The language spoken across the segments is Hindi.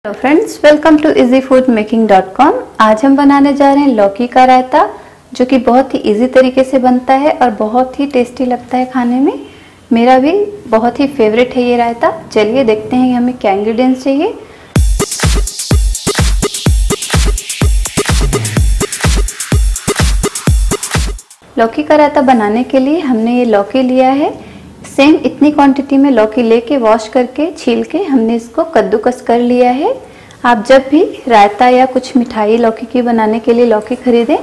Hello friends, welcome to easyfoodmaking.com। आज हम बनाने जा रहे हैं लौकी का रायता, जो कि बहुत ही इजी तरीके से बनता है और बहुत ही टेस्टी लगता है खाने में। मेरा भी बहुत ही फेवरेट है ये रायता। चलिए देखते हैं कि हमें क्या इंग्रेडिएंट्स चाहिए। लौकी का रायता बनाने के लिए हमने ये लौकी लिया है। सेम इतनी क्वांटिटी में लौकी लेके वॉश करके छील के हमने इसको कद्दूकस कर लिया है। आप जब भी रायता या कुछ मिठाई लौकी की बनाने के लिए लौकी खरीदें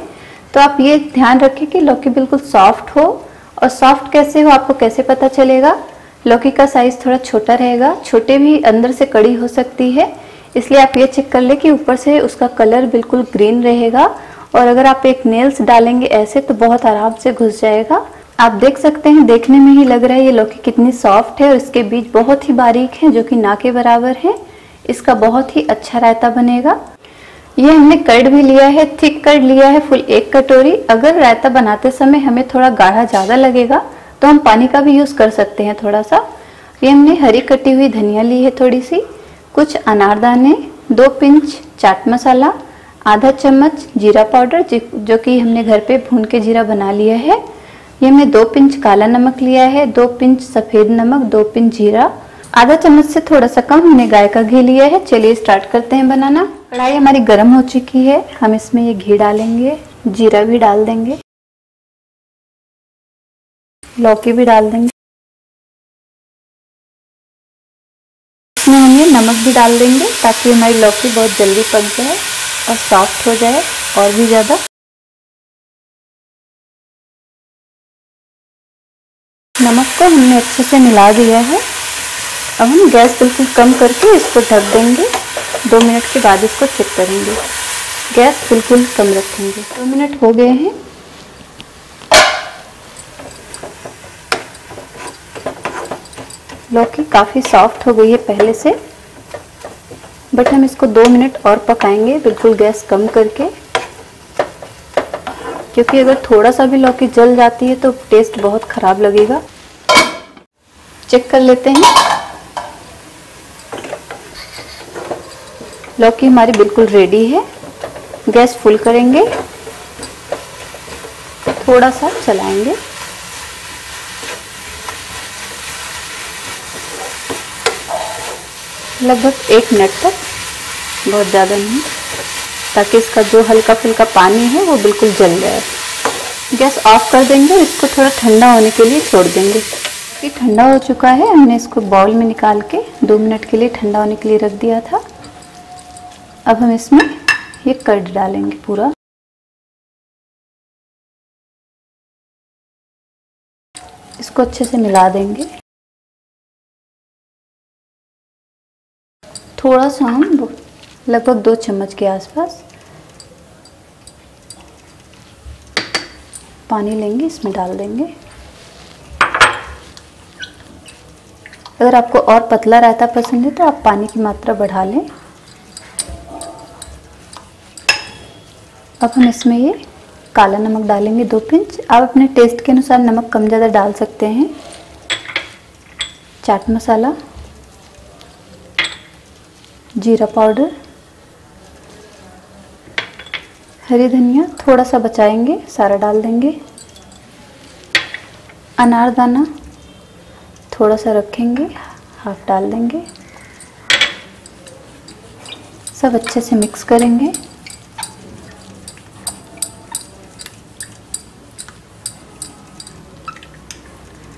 तो आप ये ध्यान रखें कि लौकी बिल्कुल सॉफ्ट हो। और सॉफ्ट कैसे हो, आपको कैसे पता चलेगा? लौकी का साइज थोड़ा छोटा रहेगा, छोटे भी अंदर से कड़ी हो सकती है, इसलिए आप ये चेक कर ले कि ऊपर से उसका कलर बिल्कुल ग्रीन रहेगा। और अगर आप एक नेल्स डालेंगे ऐसे तो बहुत आराम से घुस जाएगा। आप देख सकते हैं, देखने में ही लग रहा है ये लौकी कितनी सॉफ्ट है और इसके बीज बहुत ही बारीक हैं, जो कि ना के बराबर है। इसका बहुत ही अच्छा रायता बनेगा। ये हमने कर्ड भी लिया है, थिक कर्ड लिया है, फुल 1 कटोरी। अगर रायता बनाते समय हमें थोड़ा गाढ़ा ज़्यादा लगेगा तो हम पानी का भी यूज़ कर सकते हैं थोड़ा सा। ये हमने हरी कटी हुई धनिया ली है थोड़ी सी, कुछ अनारदाने, 2 पिंच चाट मसाला, आधा चम्मच जीरा पाउडर जो कि हमने घर पे भून के जीरा बना लिया है। ये हमने 2 पिंच काला नमक लिया है, 2 पिंच सफ़ेद नमक, 2 पिंच जीरा, आधा चम्मच से थोड़ा सा कम हमने गाय का घी लिया है। चलिए स्टार्ट करते हैं बनाना। कढ़ाई हमारी गर्म हो चुकी है, हम इसमें ये घी डालेंगे, जीरा भी डाल देंगे, लौकी भी डाल देंगे, इसमें हम ये नमक भी डाल देंगे ताकि हमारी लौकी बहुत जल्दी पक जाए और सॉफ्ट हो जाए और भी ज़्यादा। नमक को हमने अच्छे से मिला दिया है। अब हम गैस बिल्कुल कम करके इसको ढक देंगे। 2 मिनट के बाद इसको चेक करेंगे। गैस बिल्कुल कम रखेंगे। 2 मिनट हो गए हैं। लौकी काफ़ी सॉफ्ट हो गई है पहले से, बट हम इसको 2 मिनट और पकाएंगे बिल्कुल गैस कम करके, क्योंकि अगर थोड़ा सा भी लौकी जल जाती है तो टेस्ट बहुत ख़राब लगेगा। चेक कर लेते हैं। लौकी हमारी बिल्कुल रेडी है। गैस फुल करेंगे, थोड़ा सा चलाएंगे, लगभग 1 मिनट तक, बहुत ज़्यादा नहीं, ताकि इसका जो हल्का फुल्का पानी है वो बिल्कुल जल जाए। गैस ऑफ कर देंगे और इसको थोड़ा ठंडा होने के लिए छोड़ देंगे। ये ठंडा हो चुका है, हमने इसको बाउल में निकाल के 2 मिनट के लिए ठंडा होने के लिए रख दिया था। अब हम इसमें ये कर्ड डालेंगे पूरा। इसको अच्छे से मिला देंगे। थोड़ा सा हम लगभग 2 चम्मच के आसपास पानी लेंगे, इसमें डाल देंगे। अगर आपको और पतला रायता पसंद है तो आप पानी की मात्रा बढ़ा लें। अब हम इसमें ये काला नमक डालेंगे 2 पिंच। आप अपने टेस्ट के अनुसार नमक कम ज़्यादा डाल सकते हैं। चाट मसाला, जीरा पाउडर, हरी धनिया थोड़ा सा बचाएंगे, सारा डाल देंगे। अनारदाना थोड़ा सा रखेंगे, हाफ डाल देंगे। सब अच्छे से मिक्स करेंगे।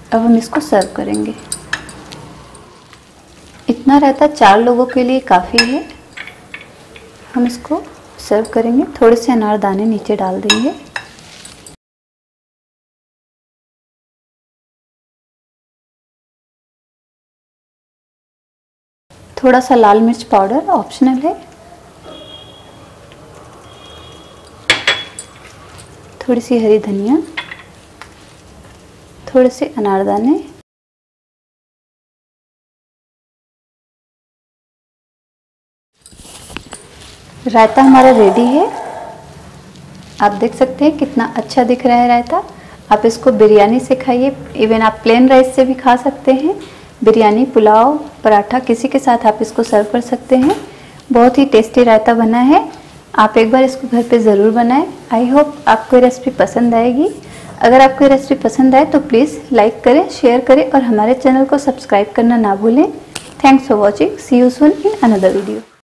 अब हम इसको सर्व करेंगे। इतना रायता 4 लोगों के लिए काफ़ी है। हम इसको सर्व करेंगे। थोड़े से अनारदाने नीचे डाल देंगे। थोड़ा सा लाल मिर्च पाउडर ऑप्शनल है। थोड़ी सी हरी धनिया, थोड़े से अनारदाने, रायता हमारा रेडी है। आप देख सकते हैं कितना अच्छा दिख रहा है रायता। आप इसको बिरयानी से खाइए, इवन आप प्लेन राइस से भी खा सकते हैं। बिरयानी, पुलाव, पराठा किसी के साथ आप इसको सर्व कर सकते हैं। बहुत ही टेस्टी रायता बना है। आप एक बार इसको घर पे ज़रूर बनाएं। आई होप आपको ये रेसिपी पसंद आएगी। अगर आपको ये रेसिपी पसंद आए तो प्लीज़ लाइक करें, शेयर करें और हमारे चैनल को सब्सक्राइब करना ना भूलें। Thanks for watching. See you soon in another video.